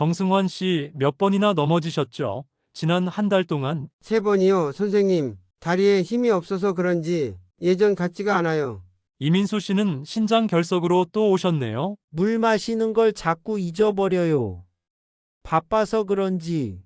정승환 씨 몇 번이나 넘어지셨죠? 지난 한 달 동안. 3번이요, 선생님. 다리에 힘이 없어서 그런지 예전 같지가 않아요. 이민수 씨는 신장 결석으로 또 오셨네요. 물 마시는 걸 자꾸 잊어버려요. 바빠서 그런지.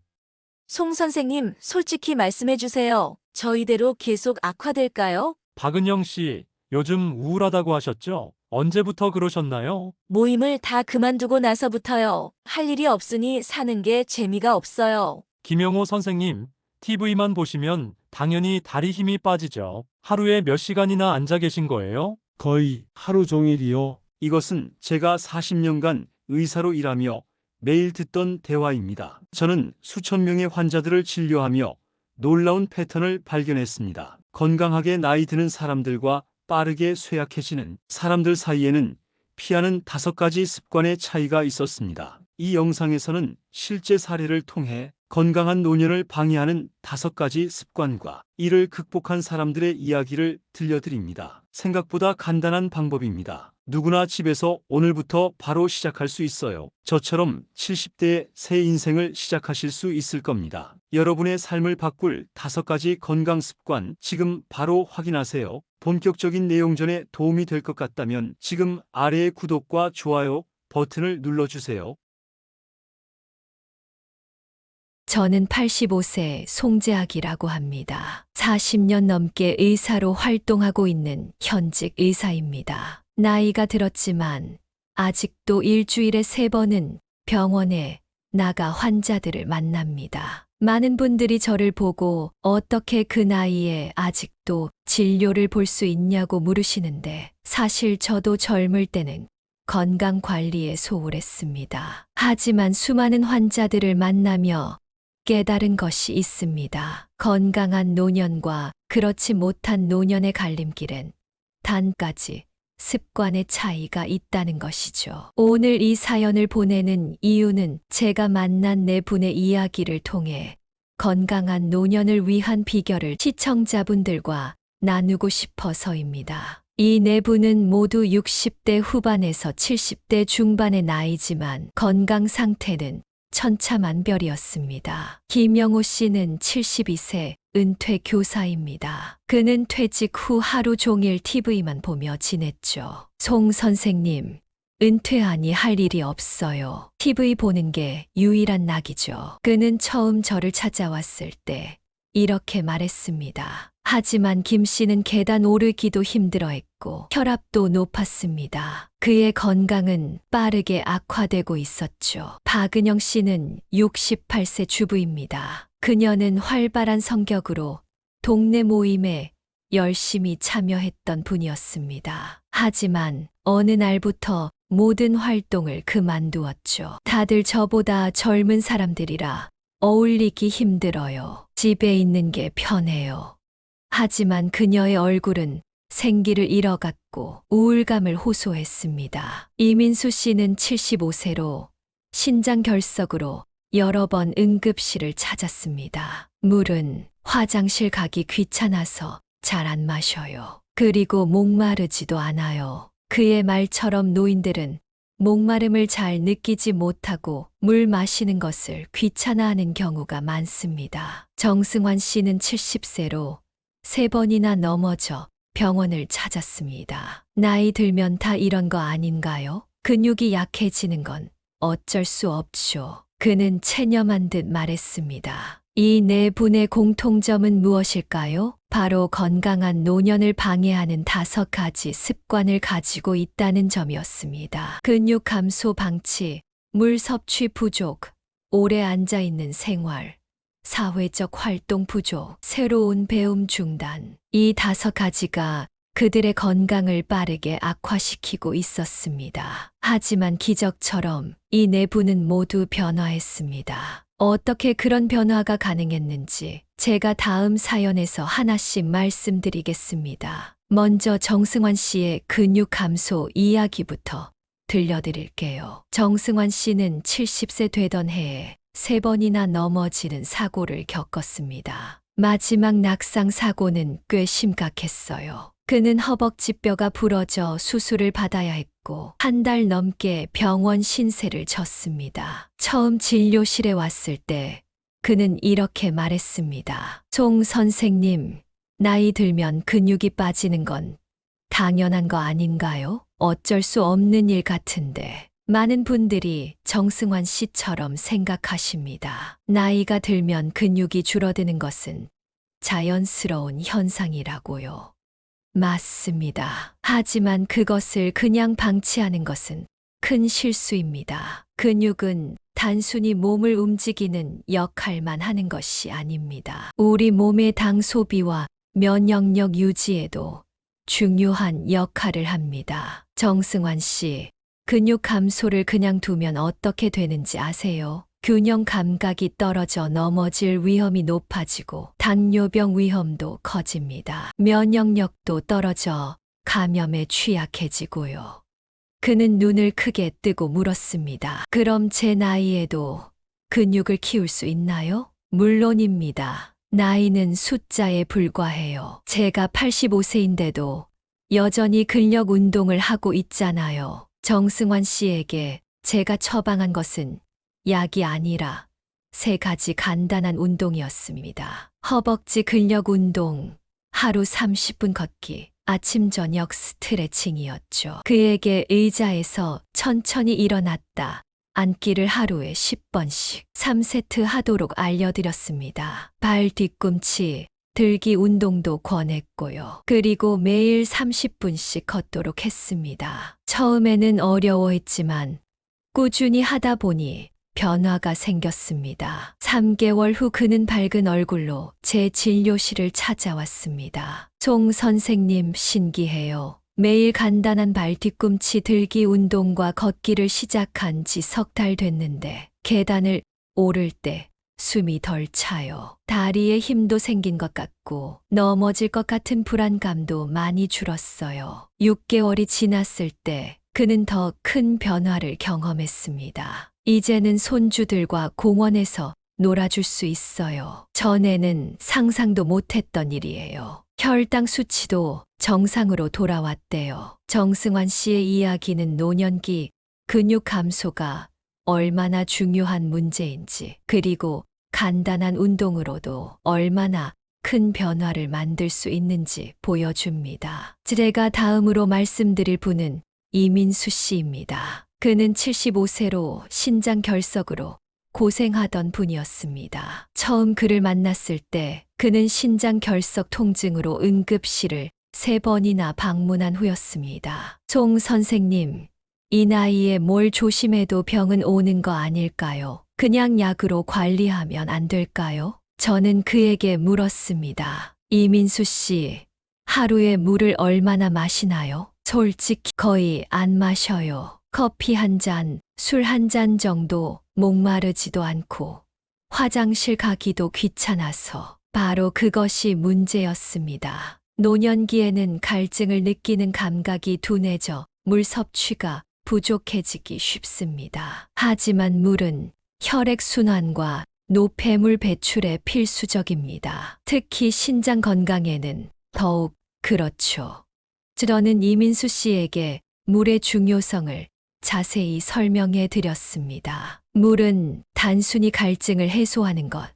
송 선생님, 솔직히 말씀해 주세요. 저희대로 계속 악화될까요? 박은영 씨, 요즘 우울하다고 하셨죠? 언제부터 그러셨나요? 모임을 다 그만두고 나서부터요. 할 일이 없으니 사는 게 재미가 없어요. 김영호 선생님, TV만 보시면 당연히 다리 힘이 빠지죠. 하루에 몇 시간이나 앉아 계신 거예요? 거의 하루 종일이요. 이것은 제가 40년간 의사로 일하며 매일 듣던 대화입니다. 저는 수천 명의 환자들을 진료하며 놀라운 패턴을 발견했습니다. 건강하게 나이 드는 사람들과 빠르게 쇠약해지는 사람들 사이에는 피하는 5가지 습관의 차이가 있었습니다. 이 영상에서는 실제 사례를 통해 건강한 노년을 방해하는 5가지 습관과 이를 극복한 사람들의 이야기를 들려드립니다. 생각보다 간단한 방법입니다. 누구나 집에서 오늘부터 바로 시작할 수 있어요. 저처럼 70대의 새 인생을 시작하실 수 있을 겁니다. 여러분의 삶을 바꿀 5가지 건강 습관 지금 바로 확인하세요. 본격적인 내용 전에 도움이 될 것 같다면 지금 아래의 구독과 좋아요 버튼을 눌러주세요. 저는 85세 송재학이라고 합니다. 40년 넘게 의사로 활동하고 있는 현직 의사입니다. 나이가 들었지만 아직도 일주일에 3번은 병원에 나가 환자들을 만납니다. 많은 분들이 저를 보고 어떻게 그 나이에 아직도 진료를 볼 수 있냐고 물으시는데 사실 저도 젊을 때는 건강 관리에 소홀했습니다. 하지만 수많은 환자들을 만나며 깨달은 것이 있습니다. 건강한 노년과 그렇지 못한 노년의 갈림길엔 단가지, 습관의 차이가 있다는 것이죠. 오늘 이 사연을 보내는 이유는 제가 만난 4분의 이야기를 통해 건강한 노년을 위한 비결을 시청자분들과 나누고 싶어서입니다. 이 4분은 모두 60대 후반에서 70대 중반의 나이지만 건강 상태는 천차만별이었습니다. 김영호 씨는 72세 은퇴 교사입니다. 그는 퇴직 후 하루 종일 TV만 보며 지냈죠. 송 선생님, 은퇴하니 할 일이 없어요. TV 보는 게 유일한 낙이죠. 그는 처음 저를 찾아왔을 때 이렇게 말했습니다. 하지만 김 씨는 계단 오르기도 힘들어했고 혈압도 높았습니다. 그의 건강은 빠르게 악화되고 있었죠. 박은영 씨는 68세 주부입니다. 그녀는 활발한 성격으로 동네 모임에 열심히 참여했던 분이었습니다. 하지만 어느 날부터 모든 활동을 그만두었죠. 다들 저보다 젊은 사람들이라 어울리기 힘들어요. 집에 있는 게 편해요. 하지만 그녀의 얼굴은 생기를 잃어갔고 우울감을 호소했습니다. 이민수 씨는 75세로 신장 결석으로 여러 번 응급실을 찾았습니다. 물은 화장실 가기 귀찮아서 잘 안 마셔요. 그리고 목마르지도 않아요. 그의 말처럼 노인들은 목마름을 잘 느끼지 못하고 물 마시는 것을 귀찮아하는 경우가 많습니다. 정승환 씨는 70세로 3번이나 넘어져 병원을 찾았습니다. 나이 들면 다 이런 거 아닌가요? 근육이 약해지는 건 어쩔 수 없죠. 그는 체념한 듯 말했습니다. 이 4분의 공통점은 무엇일까요? 바로 건강한 노년을 방해하는 5가지 습관을 가지고 있다는 점이었습니다. 근육 감소 방치, 물 섭취 부족, 오래 앉아있는 생활, 사회적 활동 부족, 새로운 배움 중단. 이 5가지가 그들의 건강을 빠르게 악화시키고 있었습니다. 하지만 기적처럼 이 4분은 모두 변화했습니다. 어떻게 그런 변화가 가능했는지 제가 다음 사연에서 하나씩 말씀드리겠습니다. 먼저 정승환 씨의 근육 감소 이야기부터 들려드릴게요. 정승환 씨는 70세 되던 해에 3번이나 넘어지는 사고를 겪었습니다. 마지막 낙상 사고는 꽤 심각했어요. 그는 허벅지뼈가 부러져 수술을 받아야 했고 하고 한 달 넘게 병원 신세를 졌습니다. 처음 진료실에 왔을 때 그는 이렇게 말했습니다. 송 선생님, 나이 들면 근육이 빠지는 건 당연한 거 아닌가요? 어쩔 수 없는 일 같은데. 많은 분들이 정승환 씨처럼 생각하십니다. 나이가 들면 근육이 줄어드는 것은 자연스러운 현상이라고요. 맞습니다. 하지만 그것을 그냥 방치하는 것은 큰 실수입니다. 근육은 단순히 몸을 움직이는 역할만 하는 것이 아닙니다. 우리 몸의 당 소비와 면역력 유지에도 중요한 역할을 합니다. 정승환 씨, 근육 감소를 그냥 두면 어떻게 되는지 아세요? 균형 감각이 떨어져 넘어질 위험이 높아지고 당뇨병 위험도 커집니다. 면역력도 떨어져 감염에 취약해지고요. 그는 눈을 크게 뜨고 물었습니다. 그럼 제 나이에도 근육을 키울 수 있나요? 물론입니다. 나이는 숫자에 불과해요. 제가 85세인데도 여전히 근력 운동을 하고 있잖아요. 정승환 씨에게 제가 처방한 것은 약이 아니라 3가지 간단한 운동이었습니다. 허벅지 근력 운동, 하루 30분 걷기, 아침 저녁 스트레칭이었죠. 그에게 의자에서 천천히 일어났다 앉기를 하루에 10번씩 3세트 하도록 알려드렸습니다. 발 뒤꿈치, 들기 운동도 권했고요. 그리고 매일 30분씩 걷도록 했습니다. 처음에는 어려워했지만 꾸준히 하다 보니 변화가 생겼습니다. 3개월 후 그는 밝은 얼굴로 제 진료실을 찾아왔습니다. 송 선생님, 신기해요. 매일 간단한 발 뒤꿈치 들기 운동과 걷기를 시작한 지 3달 됐는데 계단을 오를 때 숨이 덜 차요. 다리에 힘도 생긴 것 같고 넘어질 것 같은 불안감도 많이 줄었어요. 6개월이 지났을 때 그는 더 큰 변화를 경험했습니다. 이제는 손주들과 공원에서 놀아줄 수 있어요. 전에는 상상도 못했던 일이에요. 혈당 수치도 정상으로 돌아왔대요. 정승환 씨의 이야기는 노년기 근육 감소가 얼마나 중요한 문제인지, 그리고 간단한 운동으로도 얼마나 큰 변화를 만들 수 있는지 보여줍니다. 제가 다음으로 말씀드릴 분은 이민수 씨입니다. 그는 75세로 신장 결석으로 고생하던 분이었습니다. 처음 그를 만났을 때 그는 신장 결석 통증으로 응급실을 3번이나 방문한 후였습니다. 송 선생님, 이 나이에 뭘 조심해도 병은 오는 거 아닐까요? 그냥 약으로 관리하면 안 될까요? 저는 그에게 물었습니다. 이민수 씨, 하루에 물을 얼마나 마시나요? 솔직히 거의 안 마셔요. 커피 한 잔, 술 한 잔 정도. 목마르지도 않고 화장실 가기도 귀찮아서. 바로 그것이 문제였습니다. 노년기에는 갈증을 느끼는 감각이 둔해져 물 섭취가 부족해지기 쉽습니다. 하지만 물은 혈액순환과 노폐물 배출에 필수적입니다. 특히 신장 건강에는 더욱 그렇죠. 저는 이민수 씨에게 물의 중요성을 자세히 설명해 드렸습니다. 물은 단순히 갈증을 해소하는 것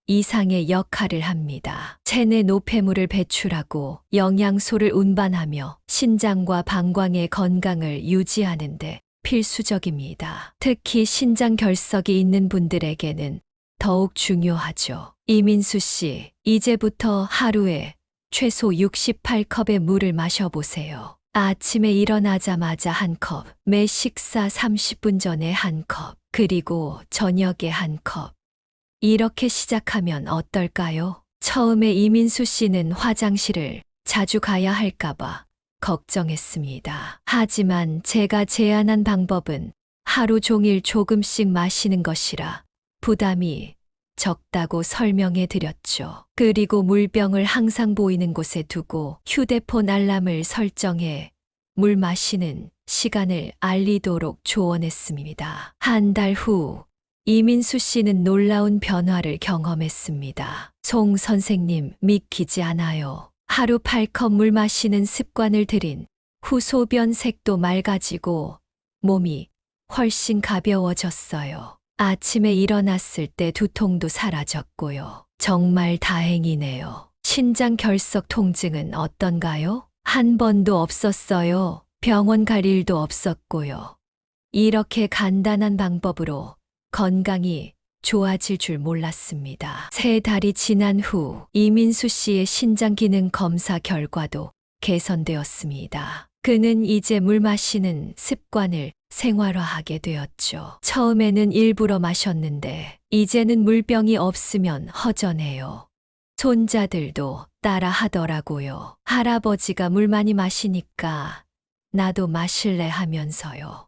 이상의 역할을 합니다. 체내 노폐물을 배출하고 영양소를 운반하며 신장과 방광의 건강을 유지하는 데 필수적입니다. 특히 신장 결석이 있는 분들에게는 더욱 중요하죠. 이민수 씨, 이제부터 하루에 최소 68컵의 물을 마셔보세요. 아침에 일어나자마자 1컵, 매 식사 30분 전에 1컵, 그리고 저녁에 1컵. 이렇게 시작하면 어떨까요? 처음에 이민수 씨는 화장실을 자주 가야 할까봐 걱정했습니다. 하지만 제가 제안한 방법은 하루 종일 조금씩 마시는 것이라 부담이 적다고 설명해 드렸죠. 그리고 물병을 항상 보이는 곳에 두고 휴대폰 알람을 설정해 물 마시는 시간을 알리도록 조언했습니다. 한 달 후 이민수 씨는 놀라운 변화를 경험했습니다. 송 선생님, 믿기지 않아요. 하루 8컵 물 마시는 습관을 들인 후 소변색도 맑아지고 몸이 훨씬 가벼워졌어요. 아침에 일어났을 때 두통도 사라졌고요. 정말 다행이네요. 신장 결석 통증은 어떤가요? 한 번도 없었어요. 병원 갈 일도 없었고요. 이렇게 간단한 방법으로 건강이 좋아질 줄 몰랐습니다. 3달이 지난 후 이민수 씨의 신장 기능 검사 결과도 개선되었습니다. 그는 이제 물 마시는 습관을 생활화하게 되었죠. 처음에는 일부러 마셨는데 이제는 물병이 없으면 허전해요. 손자들도 따라 하더라고요. 할아버지가 물 많이 마시니까 나도 마실래 하면서요.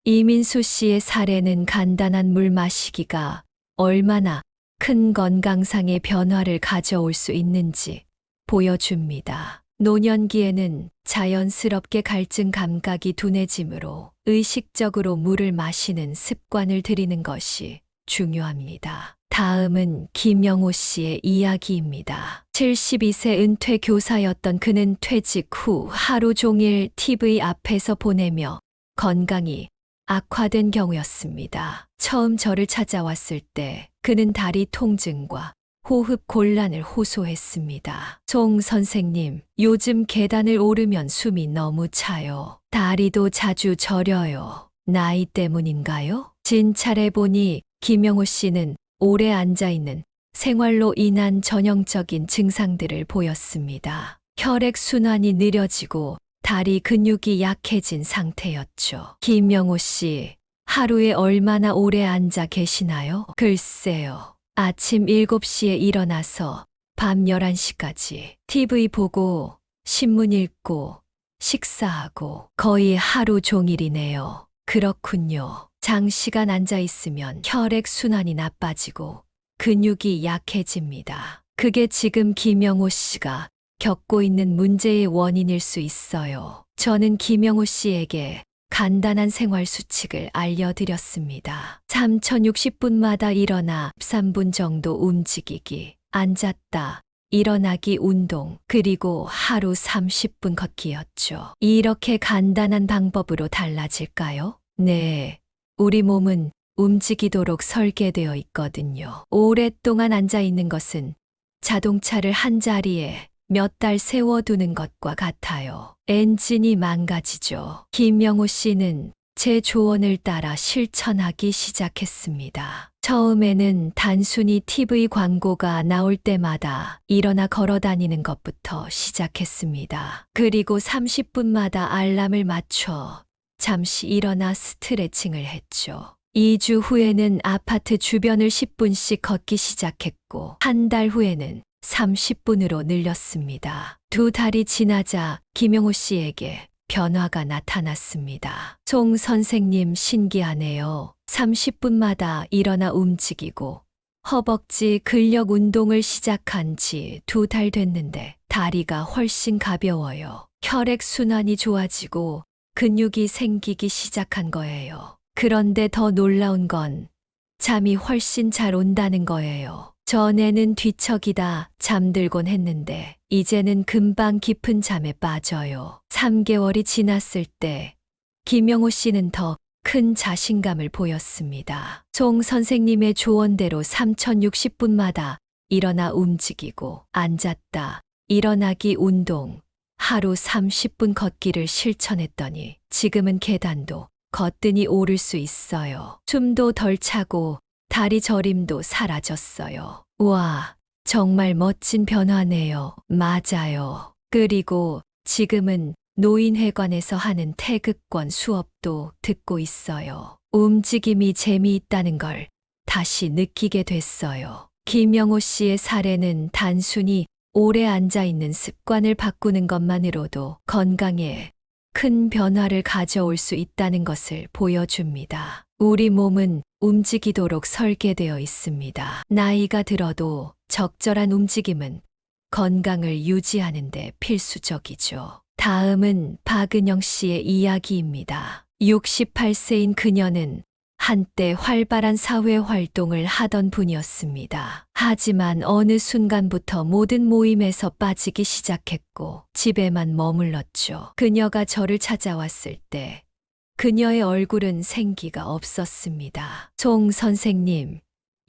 이민수 씨의 사례는 간단한 물 마시기가 얼마나 큰 건강상의 변화를 가져올 수 있는지 보여줍니다. 노년기에는 자연스럽게 갈증 감각이 둔해지므로 의식적으로 물을 마시는 습관을 들이는 것이 중요합니다. 다음은 김영호 씨의 이야기입니다. 72세 은퇴 교사였던 그는 퇴직 후 하루 종일 TV 앞에서 보내며 건강이 악화된 경우였습니다. 처음 저를 찾아왔을 때 그는 다리 통증과 호흡 곤란을 호소했습니다. 송 선생님, 요즘 계단을 오르면 숨이 너무 차요. 다리도 자주 저려요. 나이 때문인가요? 진찰해 보니 김영호 씨는 오래 앉아있는 생활로 인한 전형적인 증상들을 보였습니다. 혈액순환이 느려지고 다리 근육이 약해진 상태였죠. 김영호 씨, 하루에 얼마나 오래 앉아 계시나요? 글쎄요. 아침 7시에 일어나서 밤 11시까지 TV 보고 신문 읽고 식사하고 거의 하루 종일이네요. 그렇군요. 장시간 앉아 있으면 혈액순환이 나빠지고 근육이 약해집니다. 그게 지금 김영호 씨가 겪고 있는 문제의 원인일 수 있어요. 저는 김영호 씨에게 간단한 생활 수칙을 알려드렸습니다. 3060분마다 일어나 3분 정도 움직이기, 앉았다, 일어나기 운동, 그리고 하루 30분 걷기였죠. 이렇게 간단한 방법으로 달라질까요? 네. 우리 몸은 움직이도록 설계되어 있거든요. 오랫동안 앉아 있는 것은 자동차를 한 자리에 몇 달 세워두는 것과 같아요. 엔진이 망가지죠. 김영호 씨는 제 조언을 따라 실천하기 시작했습니다. 처음에는 단순히 TV 광고가 나올 때마다 일어나 걸어 다니는 것부터 시작했습니다. 그리고 30분마다 알람을 맞춰 잠시 일어나 스트레칭을 했죠. 2주 후에는 아파트 주변을 10분씩 걷기 시작했고, 한 달 후에는 30분으로 늘렸습니다. 2달이 지나자 김영호 씨에게 변화가 나타났습니다. 송 선생님 신기하네요. 30분마다 일어나 움직이고 허벅지 근력 운동을 시작한 지 2달 됐는데 다리가 훨씬 가벼워요. 혈액순환이 좋아지고 근육이 생기기 시작한 거예요. 그런데 더 놀라운 건 잠이 훨씬 잘 온다는 거예요. 전에는 뒤척이다 잠들곤 했는데 이제는 금방 깊은 잠에 빠져요. 3개월이 지났을 때 김영호 씨는 더 큰 자신감을 보였습니다. 송 선생님의 조언대로 3060분마다 일어나 움직이고 앉았다, 일어나기 운동, 하루 30분 걷기를 실천했더니 지금은 계단도 거뜬히 오를 수 있어요. 숨도 덜 차고 다리 저림도 사라졌어요. 와, 정말 멋진 변화네요. 맞아요. 그리고 지금은 노인회관에서 하는 태극권 수업도 듣고 있어요. 움직임이 재미있다는 걸 다시 느끼게 됐어요. 김영호 씨의 사례는 단순히 오래 앉아 있는 습관을 바꾸는 것만으로도 건강에 큰 변화를 가져올 수 있다는 것을 보여줍니다. 우리 몸은 움직이도록 설계되어 있습니다. 나이가 들어도 적절한 움직임은 건강을 유지하는 데 필수적이죠. 다음은 박은영 씨의 이야기입니다. 68세인 그녀는 한때 활발한 사회 활동을 하던 분이었습니다. 하지만 어느 순간부터 모든 모임에서 빠지기 시작했고 집에만 머물렀죠. 그녀가 저를 찾아왔을 때 그녀의 얼굴은 생기가 없었습니다. 송 선생님,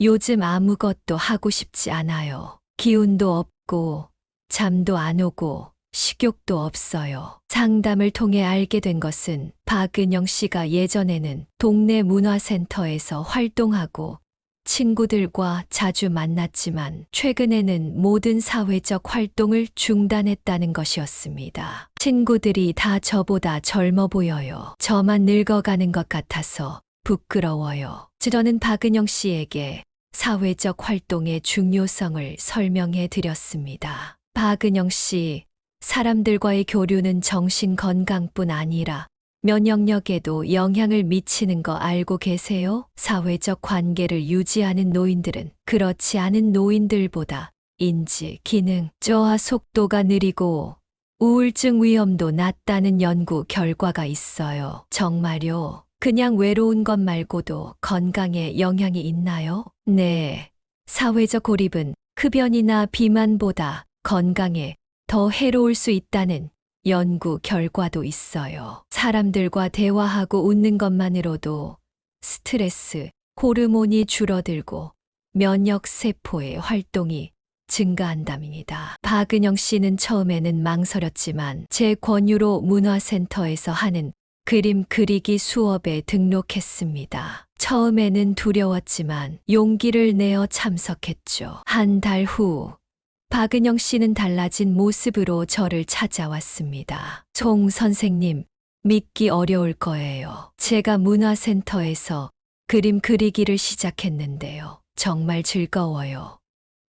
요즘 아무것도 하고 싶지 않아요. 기운도 없고 잠도 안 오고 식욕도 없어요. 상담을 통해 알게 된 것은 박은영 씨가 예전에는 동네 문화센터에서 활동하고 친구들과 자주 만났지만 최근에는 모든 사회적 활동을 중단했다는 것이었습니다. 친구들이 다 저보다 젊어 보여요. 저만 늙어가는 것 같아서 부끄러워요. 저는 박은영 씨에게 사회적 활동의 중요성을 설명해 드렸습니다. 박은영 씨, 사람들과의 교류는 정신 건강뿐 아니라 면역력에도 영향을 미치는 거 알고 계세요? 사회적 관계를 유지하는 노인들은 그렇지 않은 노인들보다 인지, 기능, 저하 속도가 느리고 우울증 위험도 낮다는 연구 결과가 있어요. 정말요? 그냥 외로운 것 말고도 건강에 영향이 있나요? 네. 사회적 고립은 흡연이나 비만보다 건강에 더 해로울 수 있다는 연구 결과도 있어요. 사람들과 대화하고 웃는 것만으로도 스트레스, 호르몬이 줄어들고 면역 세포의 활동이 증가한답니다. 박은영 씨는 처음에는 망설였지만 제 권유로 문화센터에서 하는 그림 그리기 수업에 등록했습니다. 처음에는 두려웠지만 용기를 내어 참석했죠. 한 달 후 박은영 씨는 달라진 모습으로 저를 찾아왔습니다. 송 선생님, 믿기 어려울 거예요. 제가 문화센터에서 그림 그리기를 시작했는데요. 정말 즐거워요.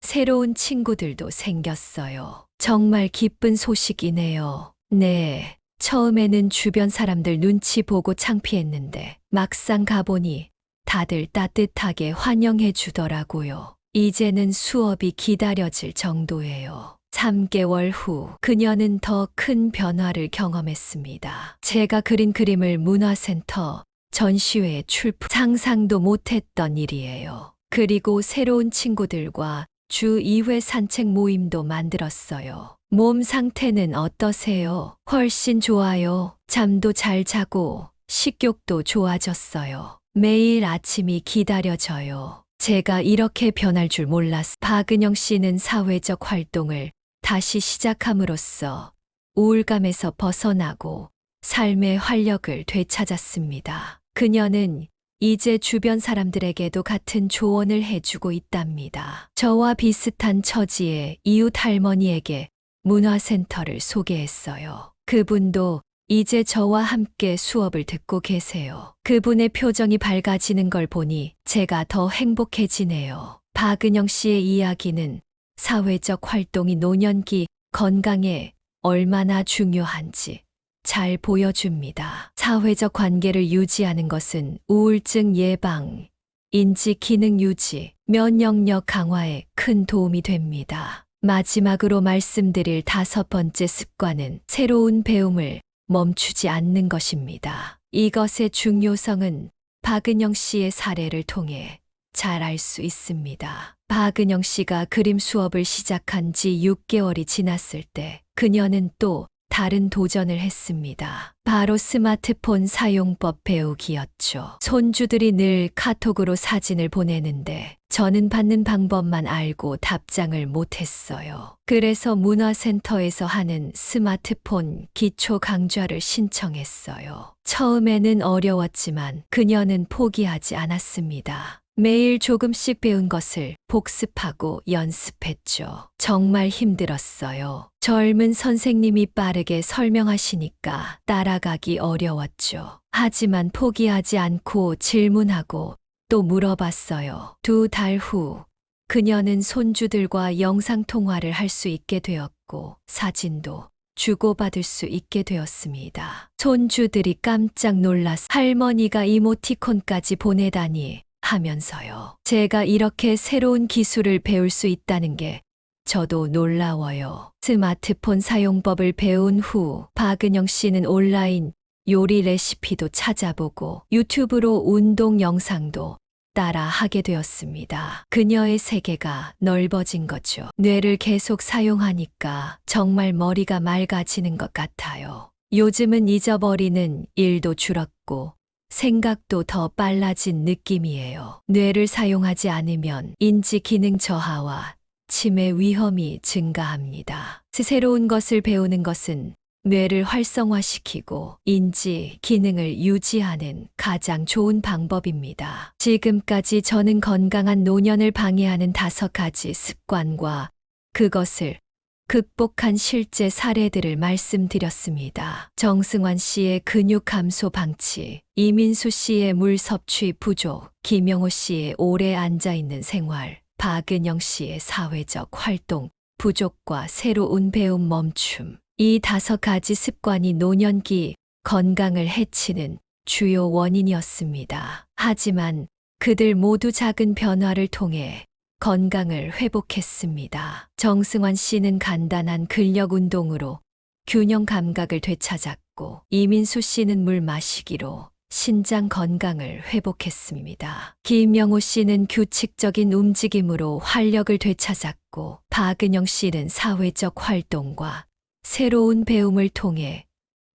새로운 친구들도 생겼어요. 정말 기쁜 소식이네요. 네. 처음에는 주변 사람들 눈치 보고 창피했는데 막상 가보니 다들 따뜻하게 환영해 주더라고요. 이제는 수업이 기다려질 정도예요. 3개월 후 그녀는 더 큰 변화를 경험했습니다. 제가 그린 그림을 문화센터 전시회에 상상도 못했던 일이에요. 그리고 새로운 친구들과 주 2회 산책 모임도 만들었어요. 몸 상태는 어떠세요? 훨씬 좋아요. 잠도 잘 자고 식욕도 좋아졌어요. 매일 아침이 기다려져요. 제가 이렇게 변할 줄 몰랐어. 박은영 씨는 사회적 활동을 다시 시작함으로써 우울감에서 벗어나고 삶의 활력을 되찾았습니다. 그녀는 이제 주변 사람들에게도 같은 조언을 해주고 있답니다. 저와 비슷한 처지의 이웃 할머니에게 문화센터를 소개했어요. 그분도 이제 저와 함께 수업을 듣고 계세요. 그분의 표정이 밝아지는 걸 보니 제가 더 행복해지네요. 박은영 씨의 이야기는 사회적 활동이 노년기 건강에 얼마나 중요한지 잘 보여줍니다. 사회적 관계를 유지하는 것은 우울증 예방, 인지 기능 유지, 면역력 강화에 큰 도움이 됩니다. 마지막으로 말씀드릴 5번째 습관은 새로운 배움을 멈추지 않는 것입니다. 이것의 중요성은 박은영 씨의 사례를 통해 잘 알 수 있습니다. 박은영 씨가 그림 수업을 시작한 지 6개월이 지났을 때 그녀는 또 다른 도전을 했습니다. 바로 스마트폰 사용법 배우기였죠. 손주들이 늘 카톡으로 사진을 보내는데 저는 받는 방법만 알고 답장을 못했어요. 그래서 문화센터에서 하는 스마트폰 기초 강좌를 신청했어요. 처음에는 어려웠지만 그녀는 포기하지 않았습니다. 매일 조금씩 배운 것을 복습하고 연습했죠. 정말 힘들었어요. 젊은 선생님이 빠르게 설명하시니까 따라가기 어려웠죠. 하지만 포기하지 않고 질문하고 또 물어봤어요. 2달 후 그녀는 손주들과 영상통화를 할 수 있게 되었고 사진도 주고받을 수 있게 되었습니다. 손주들이 깜짝 놀라서 할머니가 이모티콘까지 보내다니 하면서요. 제가 이렇게 새로운 기술을 배울 수 있다는 게 저도 놀라워요. 스마트폰 사용법을 배운 후 박은영 씨는 온라인 요리 레시피도 찾아보고 유튜브로 운동 영상도 따라 하게 되었습니다. 그녀의 세계가 넓어진 거죠. 뇌를 계속 사용하니까 정말 머리가 맑아지는 것 같아요. 요즘은 잊어버리는 일도 줄었고 생각도 더 빨라진 느낌이에요. 뇌를 사용하지 않으면 인지 기능 저하와 치매 위험이 증가합니다. 새로운 것을 배우는 것은 뇌를 활성화시키고 인지 기능을 유지하는 가장 좋은 방법입니다. 지금까지 저는 건강한 노년을 방해하는 5가지 습관과 그것을 극복한 실제 사례들을 말씀드렸습니다. 정승환 씨의 근육 감소 방치, 이민수 씨의 물 섭취 부족, 김영호 씨의 오래 앉아있는 생활, 박은영 씨의 사회적 활동 부족과 새로운 배움 멈춤. 이 5가지 습관이 노년기 건강을 해치는 주요 원인이었습니다. 하지만 그들 모두 작은 변화를 통해 건강을 회복했습니다. 정승환 씨는 간단한 근력 운동으로 균형 감각을 되찾았고, 이민수 씨는 물 마시기로 신장 건강을 회복했습니다. 김영호 씨는 규칙적인 움직임으로 활력을 되찾았고, 박은영 씨는 사회적 활동과 새로운 배움을 통해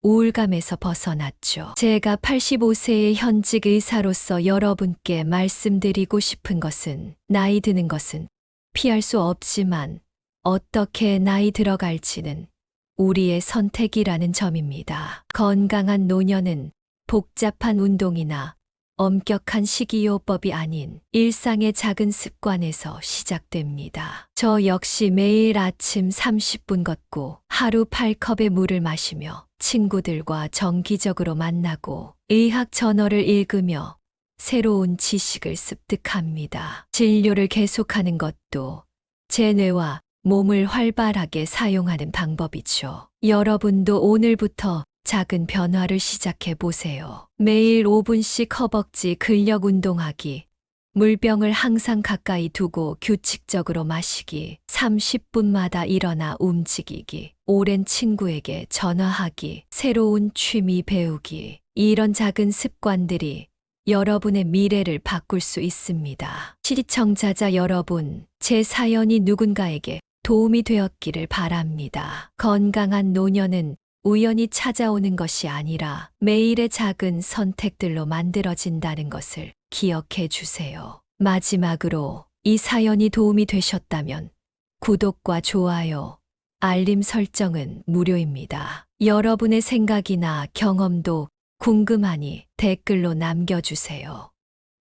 우울감에서 벗어났죠. 제가 85세의 현직 의사로서 여러분께 말씀드리고 싶은 것은, 나이 드는 것은 피할 수 없지만 어떻게 나이 들어갈지는 우리의 선택이라는 점입니다. 건강한 노년은 복잡한 운동이나 엄격한 식이요법이 아닌 일상의 작은 습관에서 시작됩니다. 저 역시 매일 아침 30분 걷고 하루 8컵의 물을 마시며 친구들과 정기적으로 만나고 의학 저널을 읽으며 새로운 지식을 습득합니다. 진료를 계속하는 것도 제 뇌와 몸을 활발하게 사용하는 방법이죠. 여러분도 오늘부터 작은 변화를 시작해 보세요. 매일 5분씩 허벅지 근력 운동하기, 물병을 항상 가까이 두고 규칙적으로 마시기, 30분마다 일어나 움직이기, 오랜 친구에게 전화하기, 새로운 취미 배우기. 이런 작은 습관들이 여러분의 미래를 바꿀 수 있습니다. 시청자자 여러분, 제 사연이 누군가에게 도움이 되었기를 바랍니다. 건강한 노년은 우연히 찾아오는 것이 아니라 매일의 작은 선택들로 만들어진다는 것을 기억해 주세요. 마지막으로 이 사연이 도움이 되셨다면 구독과 좋아요, 알림 설정은 무료입니다. 여러분의 생각이나 경험도 궁금하니 댓글로 남겨주세요.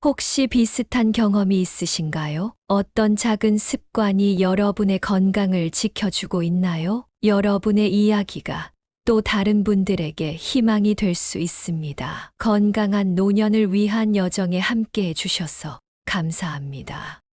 혹시 비슷한 경험이 있으신가요? 어떤 작은 습관이 여러분의 건강을 지켜주고 있나요? 여러분의 이야기가 또 다른 분들에게 희망이 될 수 있습니다. 건강한 노년을 위한 여정에 함께해 주셔서 감사합니다.